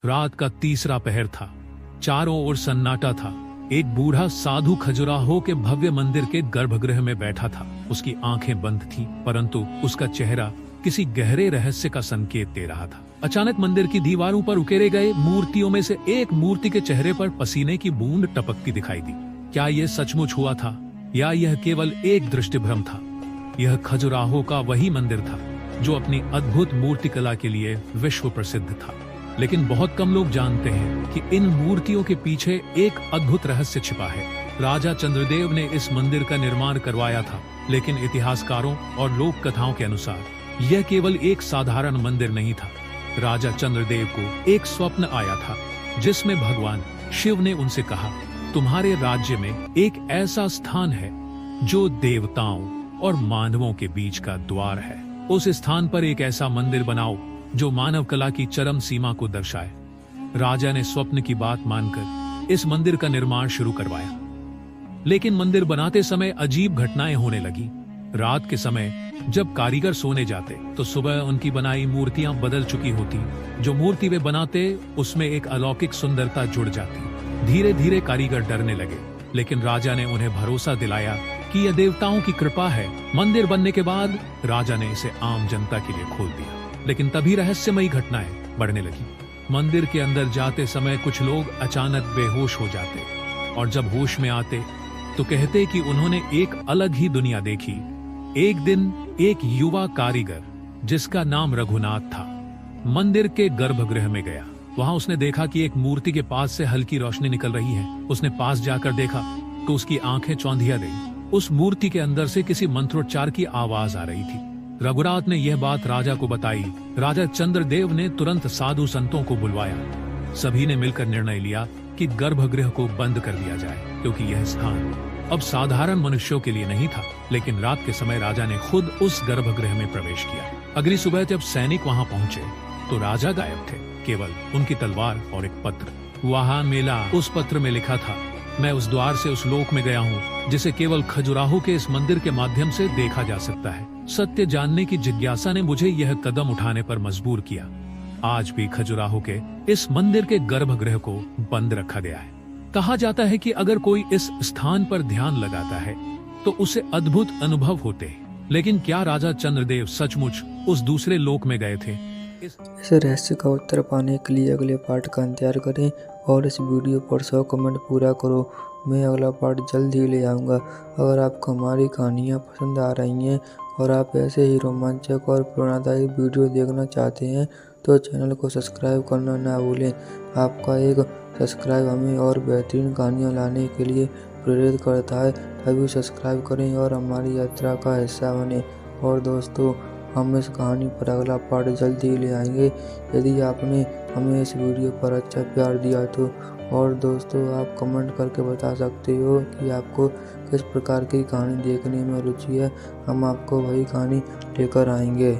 रात का तीसरा पहर था। चारों ओर सन्नाटा था। एक बूढ़ा साधु खजुराहो के भव्य मंदिर के गर्भगृह में बैठा था। उसकी आंखें बंद थी, परंतु उसका चेहरा किसी गहरे रहस्य का संकेत दे रहा था। अचानक मंदिर की दीवारों पर उकेरे गए मूर्तियों में से एक मूर्ति के चेहरे पर पसीने की बूंद टपकती दिखाई दी। क्या यह सचमुच हुआ था या यह केवल एक दृष्टिभ्रम था? यह खजुराहो का वही मंदिर था जो अपनी अद्भुत मूर्तिकला के लिए विश्व प्रसिद्ध था। लेकिन बहुत कम लोग जानते हैं कि इन मूर्तियों के पीछे एक अद्भुत रहस्य छिपा है। राजा चंद्रदेव ने इस मंदिर का निर्माण करवाया था, लेकिन इतिहासकारों और लोक कथाओं के अनुसार यह केवल एक साधारण मंदिर नहीं था। राजा चंद्रदेव को एक स्वप्न आया था जिसमें भगवान शिव ने उनसे कहा, तुम्हारे राज्य में एक ऐसा स्थान है जो देवताओं और मानवों के बीच का द्वार है। उस स्थान पर एक ऐसा मंदिर बनाओ जो मानव कला की चरम सीमा को दर्शाए। राजा ने स्वप्न की बात मानकर इस मंदिर का निर्माण शुरू करवाया। लेकिन मंदिर बनाते समय अजीब घटनाएं होने लगी। रात के समय जब कारीगर सोने जाते तो सुबह उनकी बनाई मूर्तियां बदल चुकी होती। जो मूर्ति वे बनाते उसमें एक अलौकिक सुंदरता जुड़ जाती। धीरे धीरे कारीगर डरने लगे, लेकिन राजा ने उन्हें भरोसा दिलाया कि यह देवताओं की कृपा है। मंदिर बनने के बाद राजा ने इसे आम जनता के लिए खोल दिया। लेकिन तभी रहस्यमयी घटनाएं बढ़ने लगी। मंदिर के अंदर जाते समय कुछ लोग अचानक बेहोश हो जाते और जब होश में आते तो कहते कि उन्होंने एक अलग ही दुनिया देखी। एक दिन एक युवा कारीगर जिसका नाम रघुनाथ था मंदिर के गर्भगृह में गया। वहां उसने देखा कि एक मूर्ति के पास से हल्की रोशनी निकल रही है। उसने पास जाकर देखा तो उसकी आंखें चौंधिया गई। उस मूर्ति के अंदर से किसी मंत्रोच्चार की आवाज आ रही थी। रघुनाथ ने यह बात राजा को बताई। राजा चंद्रदेव ने तुरंत साधु संतों को बुलवाया। सभी ने मिलकर निर्णय लिया कि गर्भगृह को बंद कर दिया जाए, क्योंकि यह स्थान अब साधारण मनुष्यों के लिए नहीं था। लेकिन रात के समय राजा ने खुद उस गर्भगृह में प्रवेश किया। अगली सुबह जब सैनिक वहां पहुंचे तो राजा गायब थे, केवल उनकी तलवार और एक पत्र वहां मिला। उस पत्र में लिखा था, मैं उस द्वार से उस लोक में गया हूँ जिसे केवल खजुराहो के इस मंदिर के माध्यम से देखा जा सकता है। सत्य जानने की जिज्ञासा ने मुझे यह कदम उठाने पर मजबूर किया। आज भी खजुराहो के इस मंदिर के गर्भगृह को बंद रखा गया है। कहा जाता है कि अगर कोई इस स्थान पर ध्यान लगाता है तो उसे अद्भुत अनुभव होते हैं। लेकिन क्या राजा चंद्रदेव सचमुच उस दूसरे लोक में गए थे? इस रहस्य का उत्तर पाने के लिए अगले पार्ट का इंतजार करें और इस वीडियो पर 100 कमेंट पूरा करो। मैं अगला पार्ट जल्द ही ले आऊँगा। अगर आपको हमारी कहानियाँ पसंद आ रही हैं और आप ऐसे ही रोमांचक और प्रेरणादायी वीडियो देखना चाहते हैं तो चैनल को सब्सक्राइब करना ना भूलें। आपका एक सब्सक्राइब हमें और बेहतरीन कहानियाँ लाने के लिए प्रेरित करता है। अभी सब्सक्राइब करें और हमारी यात्रा का हिस्सा बने। और दोस्तों, हम इस कहानी पर अगला पार्ट जल्द ही ले आएंगे। यदि आपने हमें इस वीडियो पर अच्छा प्यार दिया तो। और दोस्तों, आप कमेंट करके बता सकते हो कि आपको किस प्रकार की कहानी देखने में रुचि है। हम आपको वही कहानी लेकर आएंगे।